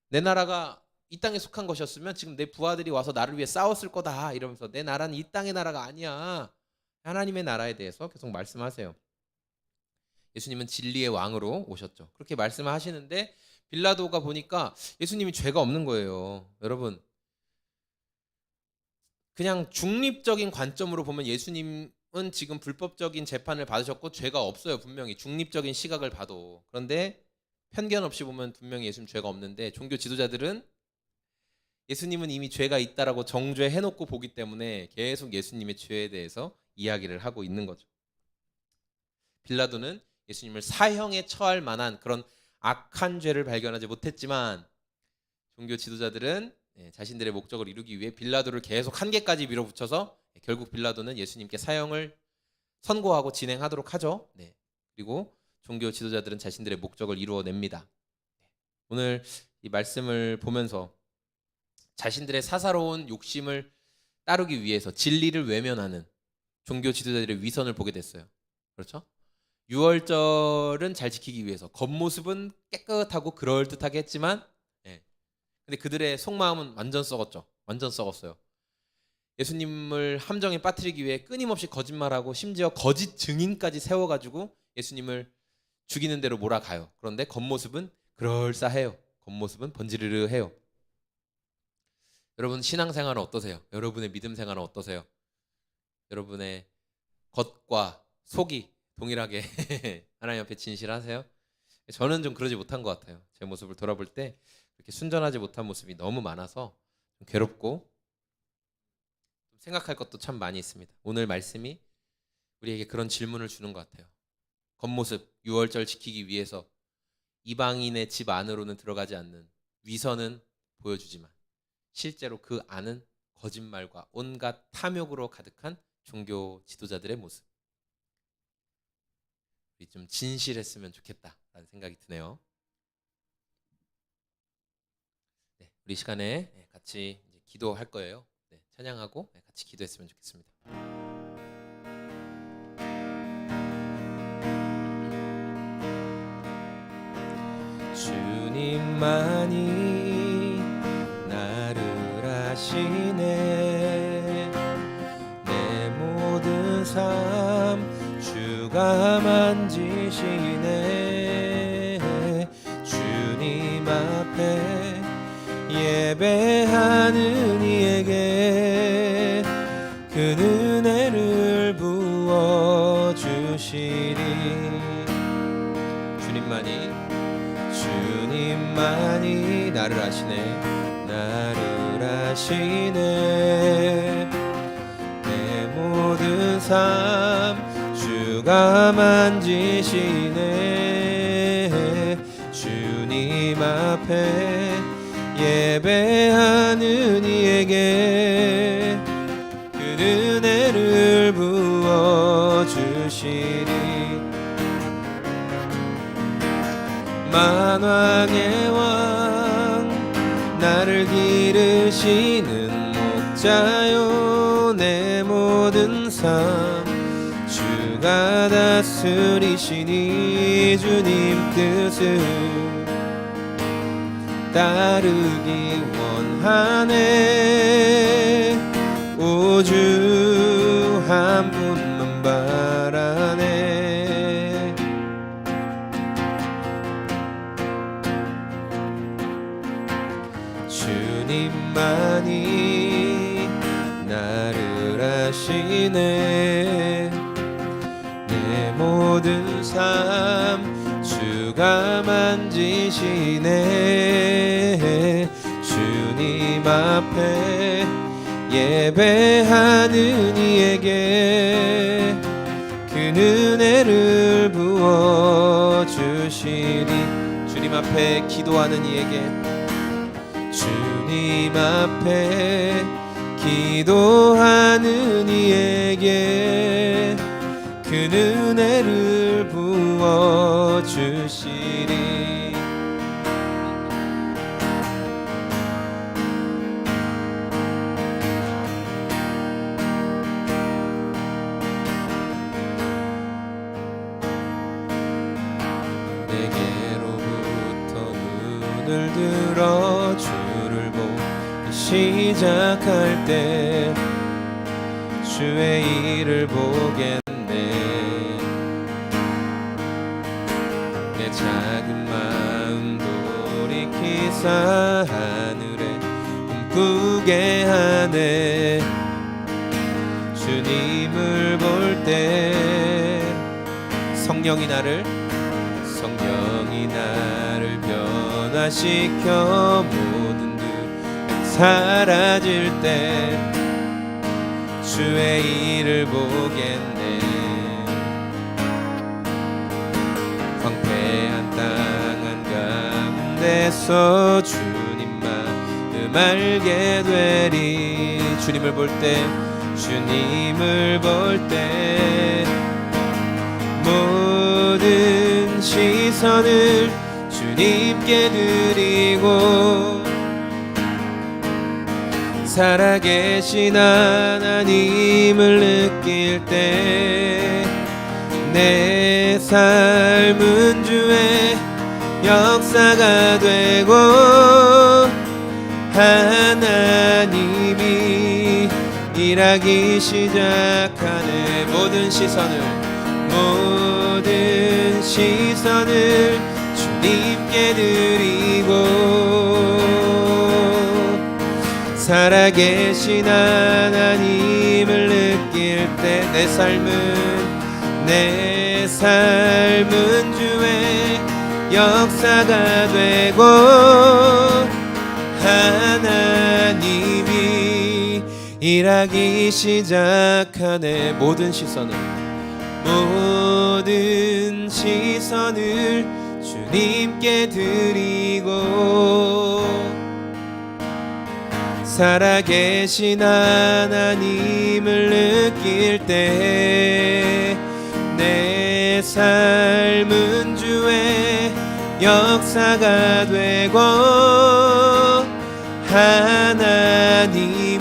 [SPEAKER 1] 내 나라가 이 땅에 속한 것이었으면 지금 내 부하들이 와서 나를 위해 싸웠을 거다. 이러면서 내 나라는 이 땅의 나라가 아니야. 하나님의 나라에 대해서 계속 말씀하세요. 예수님은 진리의 왕으로 오셨죠. 그렇게 말씀을 하시는데 빌라도가 보니까 예수님이 죄가 없는 거예요. 여러분 그냥 중립적인 관점으로 보면 예수님은 지금 불법적인 재판을 받으셨고 죄가 없어요. 분명히 중립적인 시각을 봐도. 그런데 편견 없이 보면 분명히 예수님 죄가 없는데 종교 지도자들은 예수님은 이미 죄가 있다라고 정죄해놓고 보기 때문에 계속 예수님의 죄에 대해서 이야기를 하고 있는 거죠. 빌라도는 예수님을 사형에 처할 만한 그런 악한 죄를 발견하지 못했지만 종교 지도자들은 자신들의 목적을 이루기 위해 빌라도를 계속 한계까지 밀어붙여서 결국 빌라도는 예수님께 사형을 선고하고 진행하도록 하죠. 네. 그리고 종교 지도자들은 자신들의 목적을 이루어냅니다. 오늘 이 말씀을 보면서 자신들의 사사로운 욕심을 따르기 위해서 진리를 외면하는 종교 지도자들의 위선을 보게 됐어요. 그렇죠? 유월절은 잘 지키기 위해서 겉모습은 깨끗하고 그럴듯하게 했지만, 예. 근데 그들의 속마음은 완전 썩었죠. 완전 썩었어요. 예수님을 함정에 빠뜨리기 위해 끊임없이 거짓말하고 심지어 거짓 증인까지 세워가지고 예수님을 죽이는 대로 몰아가요. 그런데 겉모습은 그럴싸해요. 겉모습은 번지르르해요. 여러분 신앙생활은 어떠세요? 여러분의 믿음 생활은 어떠세요? 여러분의 겉과 속이 동일하게 하나님 앞에 진실하세요? 저는 좀 그러지 못한 것 같아요. 제 모습을 돌아볼 때 그렇게 순전하지 못한 모습이 너무 많아서 좀 괴롭고 생각할 것도 참 많이 있습니다. 오늘 말씀이 우리에게 그런 질문을 주는 것 같아요. 겉모습 유월절 지키기 위해서 이방인의 집 안으로는 들어가지 않는 위선은 보여주지만 실제로 그 안은 거짓말과 온갖 탐욕으로 가득한 종교 지도자들의 모습. 우리 좀 진실했으면 좋겠다라는 생각이 드네요. 네, 우리 시간에 같이 이제 기도할 거예요. 네, 찬양하고 같이 기도했으면 좋겠습니다. 주님만이 나를 아시네. 내 모든 삶 주가 만지시네. 주님 앞에 예배하는 이에게 그 은혜를 부어주시리. 주님만이 나를 아시네. 나를 아시네. 내 모든 삶 주가 만지시네. 주님 앞에 예배하는 이에게 그 은혜를 부어주시리. 만왕의 왕 나를 기르시는 목자요. 내 모든 삶 주가 다스리시니 주님 뜻을 따르기 원하네. 오주 한 분만 바라네. 주님만이 나를 아시네. 내 모든 삶 주가 만지시네. 주님 앞에 예배하는 이에게 그 은혜를 부어주시리. 주님 앞에 기도하는 이에게, 주님 앞에 기도하는 이에게 그 은혜를 부어주시리. 내게로부터 눈을 들어 주를 보기 시작할 때 주의 일을 보겠네. 내 작은 마음 돌이키사 하늘에 꿈꾸게 하네. 주님을 볼 때 성령이 나를 변화시켜 모든 들 사라질 때 주의 일을 보겠네. 황폐한 땅 한가운데서 주님 마음 알게 되리. 주님을 볼 때 모든 시선을 주님께 드리고 살아계신 하나님을 느낄 때 내 삶은 주의 역사가 되고 하나님이 일하기 시작하네. 모든 시선을 주님께 드리고 살아계신 하나님을 느낄 때 내 삶은 주의 역사가 되고 하나님이 일하기 시작하네. 모든 시선을 주님께 드리고 살아계신 하나님을 느낄 때 내 삶은 주의 역사가 되고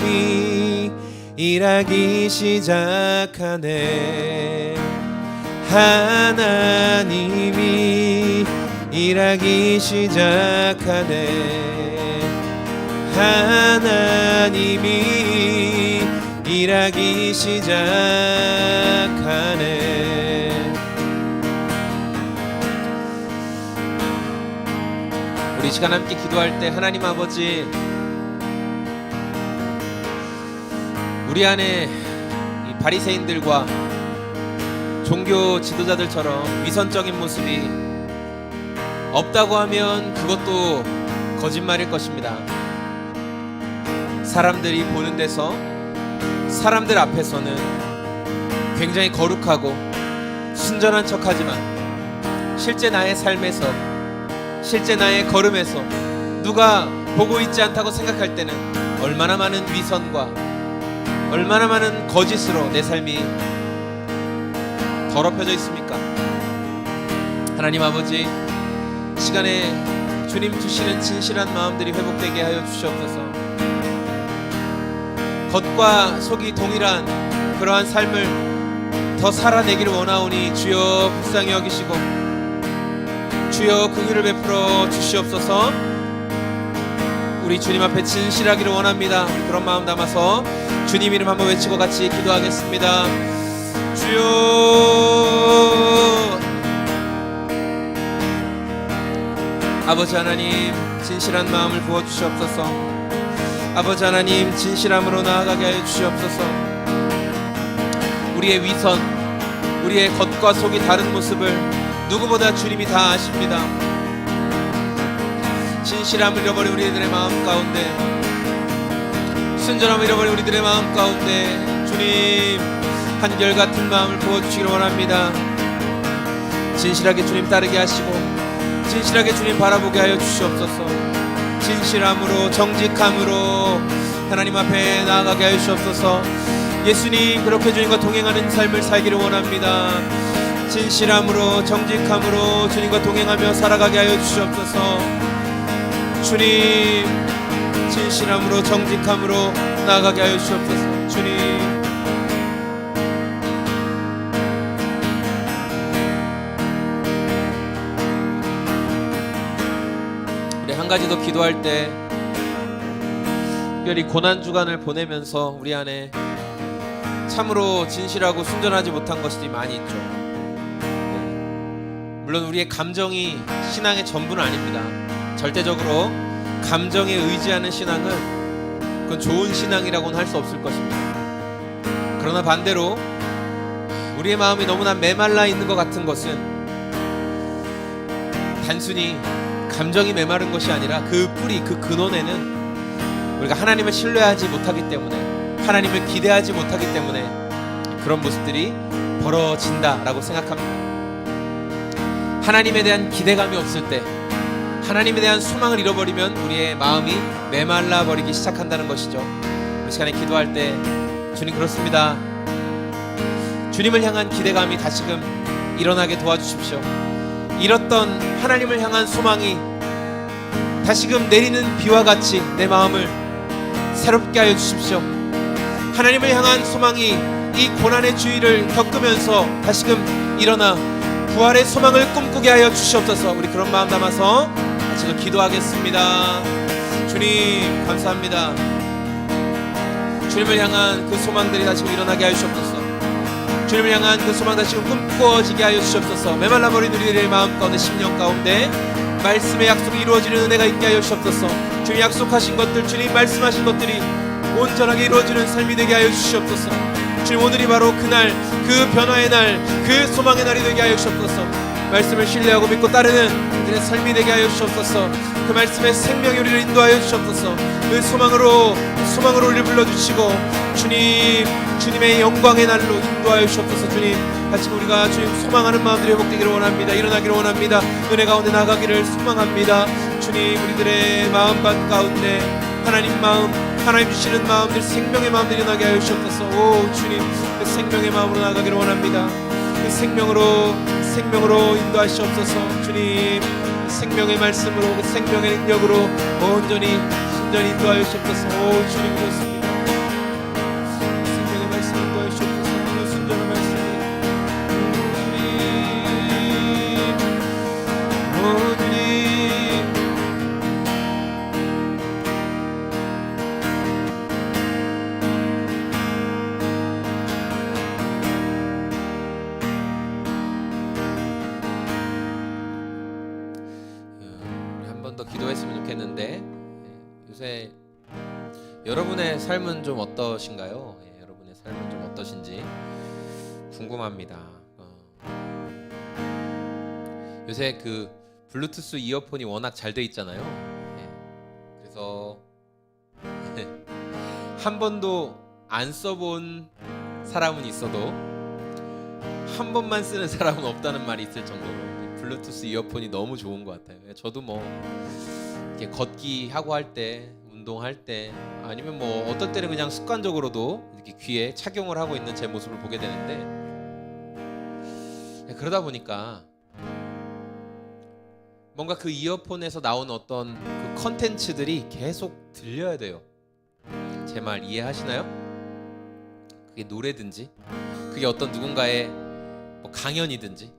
[SPEAKER 1] 하나님이 일하기 시작하네. 하나님이 일하기 시작하네. 하나님이 일하기 시작하네. 우리 시간 함께 기도할 때 하나님 아버지, 우리 안에 이 바리새인들과 종교 지도자들처럼 위선적인 모습이 없다고 하면 그것도 거짓말일 것입니다. 사람들이 보는 데서, 사람들 앞에서는 굉장히 거룩하고 순전한 척하지만 실제 나의 삶에서, 실제 나의 걸음에서 누가 보고 있지 않다고 생각할 때는 얼마나 많은 위선과 얼마나 많은 거짓으로 내 삶이 더럽혀져 있습니까? 하나님 아버지, 시간에 주님 주시는 진실한 마음들이 회복되게 하여 주시옵소서. 겉과 속이 동일한 그러한 삶을 더 살아내기를 원하오니 주여 불쌍히 여기시고 주여 긍휼을 베풀어 주시옵소서. 우리 주님 앞에 진실하기를 원합니다. 그런 마음 담아서 주님 이름 한번 외치고 같이 기도하겠습니다. 주여. 아버지 하나님, 진실한 마음을 부어주시옵소서. 아버지 하나님, 진실함으로 나아가게 하여 주시옵소서. 우리의 위선, 우리의 겉과 속이 다른 모습을 누구보다 주님이 다 아십니다. 진실함을 잃어버린 우리들의 마음 가운데, 순전함을 잃어버린 우리들의 마음 가운데 주님 한결같은 마음을 부어주시기를 원합니다. 진실하게 주님 따르게 하시고 진실하게 주님 바라보게 하여 주시옵소서. 진실함으로, 정직함으로 하나님 앞에 나아가게 하여 주시옵소서. 예수님, 그렇게 주님과 동행하는 삶을 살기를 원합니다. 진실함으로, 정직함으로 주님과 동행하며 살아가게 하여 주시옵소서. 주님, 진실함으로, 정직함으로 나아가게 하여 주시옵소서. 주님, 우리 한 가지 더 기도할 때, 특별히 고난 주간을 보내면서 우리 안에 참으로 진실하고 순전하지 못한 것이 많이 있죠. 물론 우리의 감정이 신앙의 전부는 아닙니다. 절대적으로 감정에 의지하는 신앙은 그건 좋은 신앙이라고는 할 수 없을 것입니다. 그러나 반대로 우리의 마음이 너무나 메말라 있는 것 같은 것은 단순히 감정이 메마른 것이 아니라 그 뿌리, 그 근원에는 우리가 하나님을 신뢰하지 못하기 때문에, 하나님을 기대하지 못하기 때문에 그런 모습들이 벌어진다라고 생각합니다. 하나님에 대한 기대감이 없을 때, 하나님에 대한 소망을 잃어버리면 우리의 마음이 메말라 버리기 시작한다는 것이죠. 우리 시간에 기도할 때 주님, 그렇습니다. 주님을 향한 기대감이 다시금 일어나게 도와주십시오. 잃었던 하나님을 향한 소망이 다시금 내리는 비와 같이 내 마음을 새롭게 하여 주십시오. 하나님을 향한 소망이 이 고난의 주의를 겪으면서 다시금 일어나 부활의 소망을 꿈꾸게 하여 주시옵소서. 우리 그런 마음 담아서 지금 기도하겠습니다. 주님 감사합니다. 주님을 향한 그 소망들이 다시금 일어나게 하여 주시옵소서. 주님을 향한 그 소망 다시금 꿈꾸어지게 하여 주시옵소서. 메말라버린 우리들의 마음 가운데 심령 가운데 말씀의 약속이 이루어지는 은혜가 있게 하여 주시옵소서. 주님 약속하신 것들, 주님 말씀하신 것들이 온전하게 이루어지는 삶이 되게 하여 주시옵소서. 주님 오늘이 바로 그날, 그 변화의 날, 그 소망의 날이 되게 하여 주시옵소서. 말씀을 신뢰하고 믿고 따르는 우리의 삶이 되게 하여 주시옵소서. 그 말씀의 생명이 우리를 인도하여 주시옵소서. 그 소망으로 우리를 불러주시고 주님의 영광의 날로 인도하여 주시옵소서. 주님 같이 우리가 주님 소망하는 마음들이 회복되기를 원합니다. 일어나기를 원합니다. 은혜 가운데 나가기를 소망합니다. 주님 우리들의 마음밭 가운데 하나님 마음, 하나님 주시는 마음들, 생명의 마음들이 일어나게 하여 주시옵소서. 오 주님 그 생명의 마음으로 나가기를 원합니다. 그 생명으로 인도하시옵소서. 주님 생명의 말씀으로, 그 생명의 능력으로 온전히 인도하여 주시옵소서. 오 주님 그렇습니다. 생명의 말씀 인도하여 주시옵소서. 그 순전한 말씀이 오 주님 더 기도했으면 좋겠는데 요새 여러분의 삶은 좀 어떠신가요? 여러분의 삶은 좀 어떠신지 궁금합니다. 요새 그 블루투스 이어폰이 워낙 잘 돼 있잖아요. 그래서 한 번도 안 써본 사람은 있어도 한 번만 쓰는 사람은 없다는 말이 있을 정도로 블루투스 이어폰이 너무 좋은 것 같아요. 저도 뭐 이렇게 걷기 하고 할 때, 운동할 때, 아니면 뭐 어떨 때는 그냥 습관적으로도 이렇게 귀에 착용을 하고 있는 제 모습을 보게 되는데, 그러다 보니까 뭔가 그 이어폰에서 나오는 어떤 그 컨텐츠들이 계속 들려야 돼요. 제 말 이해하시나요? 그게 노래든지, 그게 어떤 누군가의 뭐 강연이든지,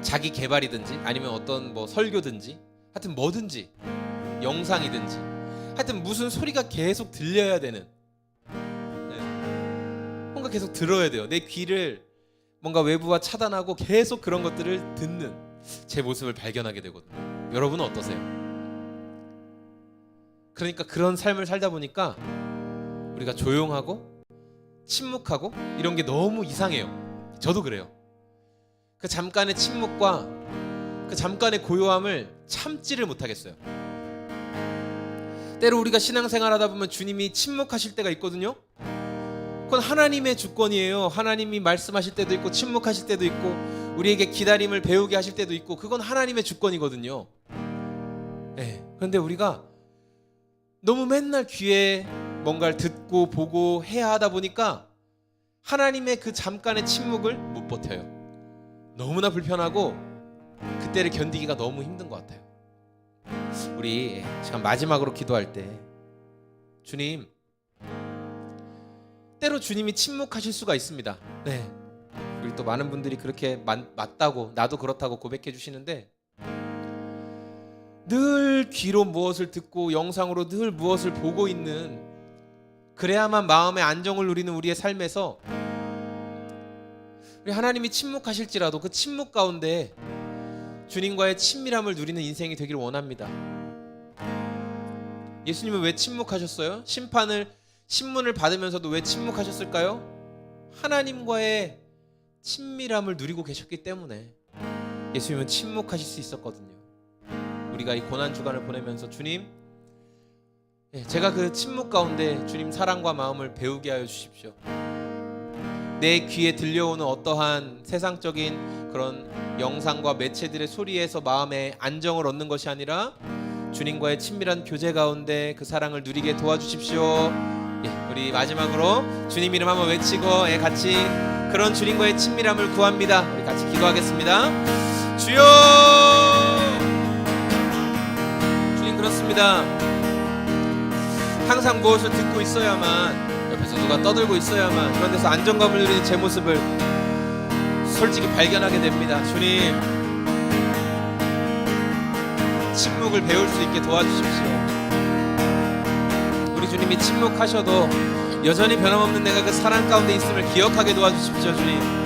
[SPEAKER 1] 자기 개발이든지, 아니면 어떤 뭐 설교든지, 하여튼 뭐든지, 영상이든지, 하여튼 무슨 소리가 계속 들려야 되는, 뭔가 계속 들어야 돼요. 내 귀를 뭔가 외부와 차단하고 계속 그런 것들을 듣는 제 모습을 발견하게 되거든요. 여러분은 어떠세요? 그러니까 그런 삶을 살다 보니까 우리가 조용하고 침묵하고 이런 게 너무 이상해요. 저도 그래요. 그 잠깐의 침묵과 그 잠깐의 고요함을 참지를 못하겠어요. 때로 우리가 신앙생활 하다 보면 주님이 침묵하실 때가 있거든요. 그건 하나님의 주권이에요. 하나님이 말씀하실 때도 있고 침묵하실 때도 있고 우리에게 기다림을 배우게 하실 때도 있고, 그건 하나님의 주권이거든요. 그런데 우리가 너무 맨날 귀에 뭔가를 듣고 보고 해야 하다 보니까 하나님의 그 잠깐의 침묵을 못 버텨요. 너무나 불편하고 그때를 견디기가 너무 힘든 것 같아요. 우리 지금 마지막으로 기도할 때 주님, 때로 주님이 침묵하실 수가 있습니다. 우리 또 많은 분들이 그렇게 맞다고, 나도 그렇다고 고백해 주시는데, 늘 귀로 무엇을 듣고 영상으로 늘 무엇을 보고 있는, 그래야만 마음의 안정을 누리는 우리의 삶에서 우리 하나님이 침묵하실지라도 그 침묵 가운데 주님과의 친밀함을 누리는 인생이 되기를 원합니다. 예수님은 왜 침묵하셨어요? 신문을 받으면서도 왜 침묵하셨을까요? 하나님과의 친밀함을 누리고 계셨기 때문에 예수님은 침묵하실 수 있었거든요. 우리가 이 고난 주간을 보내면서 주님, 제가 그 침묵 가운데 주님 사랑과 마음을 배우게 하여 주십시오. 내 귀에 들려오는 어떠한 세상적인 그런 영상과 매체들의 소리에서 마음의 안정을 얻는 것이 아니라 주님과의 친밀한 교제 가운데 그 사랑을 누리게 도와주십시오. 우리 마지막으로 주님 이름 한번 외치고 같이 그런 주님과의 친밀함을 구합니다. 우리 같이 기도하겠습니다. 주여, 주님 그렇습니다. 항상 무엇을 듣고 있어야만, 옆에서 누가 떠들고 있어야만, 그런 데서 안정감을 누리는 제 모습을 솔직히 발견하게 됩니다. 주님, 침묵을 배울 수 있게 도와주십시오. 우리 주님이 침묵하셔도 여전히 변함없는 내가 그 사랑 가운데 있음을 기억하게 도와주십시오. 주님,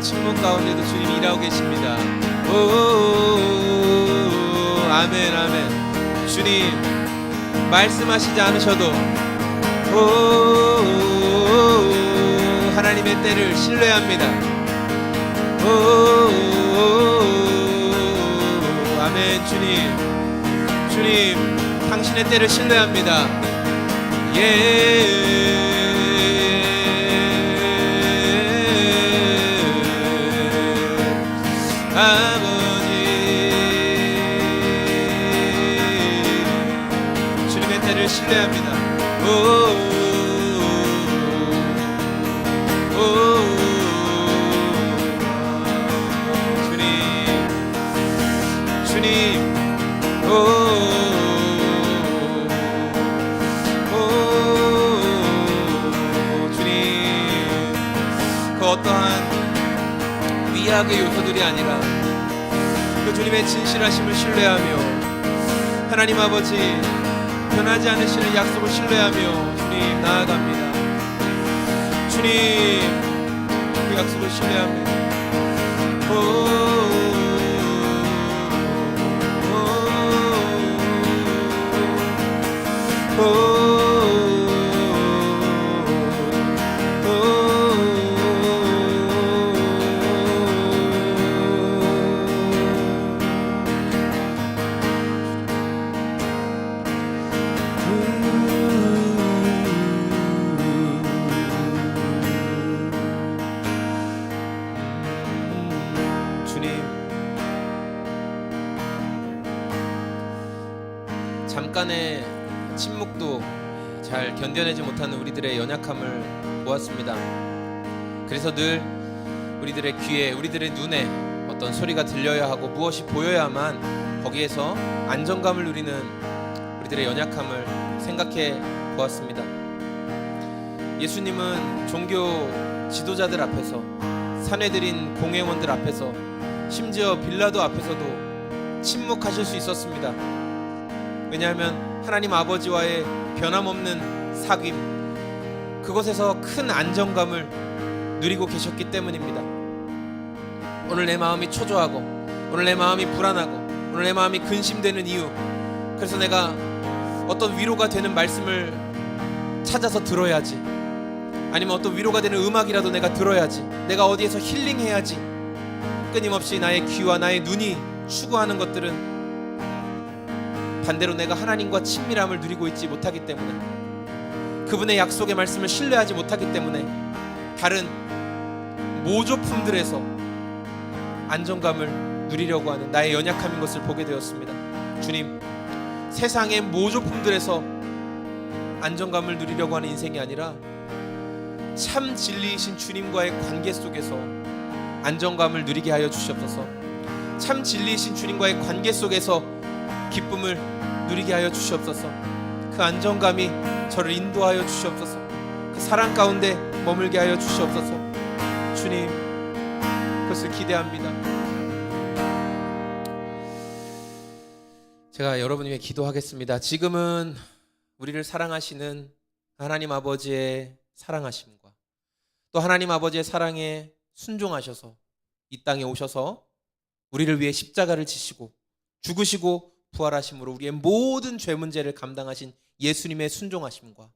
[SPEAKER 1] 침묵 가운데도 주님 일하고 계십니다. 아멘, 아멘. 주님, 말씀하시지 않으셔도 하나님의 때를 신뢰합니다. 아멘. 주님, 주님, 당신의 때를 신뢰합니다. 아버지, 주님의 때를 신뢰합니다. 주님, 주님, 주님, 그 어떠한 위약의 요소들이 아니라 그 주님의 진실하심을 신뢰하며 하나님 아버지 변하지 않으시는 약속을 신뢰하며 주님 나아갑니다. 주님, 그 약속을 신뢰합니다. 잠깐의 침묵도 잘 견뎌내지 못하는 우리들의 연약함을 보았습니다. 그래서 늘 우리들의 귀에, 우리들의 눈에 어떤 소리가 들려야 하고 무엇이 보여야만 거기에서 안정감을 누리는 우리들의 연약함을 생각해 보았습니다. 예수님은 종교 지도자들 앞에서, 사내들인 공회원들 앞에서, 심지어 빌라도 앞에서도 침묵하실 수 있었습니다. 왜냐하면 하나님 아버지와의 변함없는 사귐, 그곳에서 큰 안정감을 누리고 계셨기 때문입니다. 오늘 내 마음이 초조하고, 오늘 내 마음이 불안하고, 오늘 내 마음이 근심되는 이유, 그래서 내가 어떤 위로가 되는 말씀을 찾아서 들어야지, 아니면 어떤 위로가 되는 음악이라도 내가 들어야지, 내가 어디에서 힐링해야지, 끊임없이 나의 귀와 나의 눈이 추구하는 것들은 반대로 내가 하나님과 친밀함을 누리고 있지 못하기 때문에, 그분의 약속의 말씀을 신뢰하지 못하기 때문에 다른 모조품들에서 안정감을 누리려고 하는 나의 연약함인 것을 보게 되었습니다. 주님, 세상의 모조품들에서 안정감을 누리려고 하는 인생이 아니라 참 진리이신 주님과의 관계 속에서 안정감을 누리게 하여 주시옵소서. 참 진리이신 주님과의 관계 속에서 기쁨을 누리게 하여 주시옵소서. 그 안정감이 저를 인도하여 주시옵소서. 그 사랑 가운데 머물게 하여 주시옵소서. 주님, 그것을 기대합니다. 제가 여러분 위해 기도하겠습니다. 지금은 우리를 사랑하시는 하나님 아버지의 사랑하심과 또 하나님 아버지의 사랑에 순종하셔서 이 땅에 오셔서 우리를 위해 십자가를 지시고 죽으시고 부활하심으로 우리의 모든 죄 문제를 감당하신 예수님의 순종하심과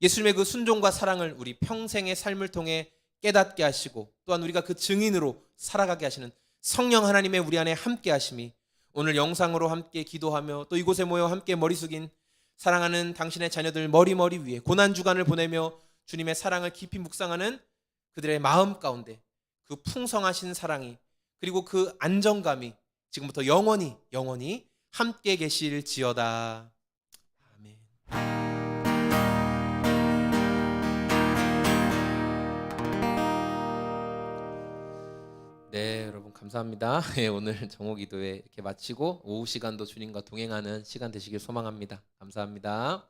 [SPEAKER 1] 예수님의 그 순종과 사랑을 우리 평생의 삶을 통해 깨닫게 하시고 또한 우리가 그 증인으로 살아가게 하시는 성령 하나님의 우리 안에 함께 하심이 오늘 영상으로 함께 기도하며 또 이곳에 모여 함께 머리 숙인 사랑하는 당신의 자녀들 머리 위에 고난주간을 보내며 주님의 사랑을 깊이 묵상하는 그들의 마음 가운데 그 풍성하신 사랑이 그리고 그 안정감이 지금부터 영원히 함께 계실지어다. 네, 여러분 감사합니다. 예, 오늘 정오기도회 이렇게 마치고 오후 시간도 주님과 동행하는 시간 되시길 소망합니다. 감사합니다.